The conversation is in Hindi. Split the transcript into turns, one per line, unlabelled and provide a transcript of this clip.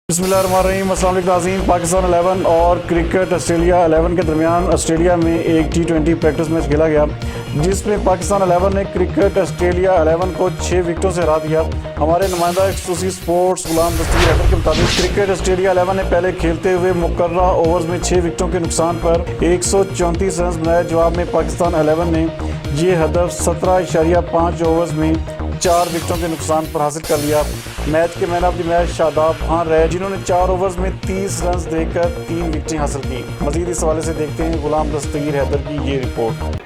बिस्मिल्लाहिर्रहमानिर्रहीम। अस्सलाम वालेकुम नाज़रीन। पाकिस्तान 11 और क्रिकेट ऑस्ट्रेलिया 11 के दरमियान ऑस्ट्रेलिया में एक T20 प्रैक्टिस मैच खेला गया, जिसमें पाकिस्तान 11 ने क्रिकेट ऑस्ट्रेलिया 11 को 6 विकेटों से हरा दिया। हमारे नुमाइंदा एक्सक्लूसिव स्पोर्ट्स गुलाम दस्तगीर हैदर के मुताबिक क्रिकेट ऑस्ट्रेलिया 11 ने पहले खेलते हुए मुकर्ररा ओवर्स में 6 विकेटों के नुकसान पर 134 रन बनाए। जवाब में पाकिस्तान 11 ने ये हदफ 17.5 ओवर्स में 4 विकेटों के नुकसान पर हासिल कर लिया। मैच के man of the match Shadab Khan रहे, जिन्होंने 4 ओवर्स में 30 रन देकर 3 विकेटें हासिल की। मजीद इस हवाले से देखते हैं गुलाम दस्तगीर हैदर की ये रिपोर्ट।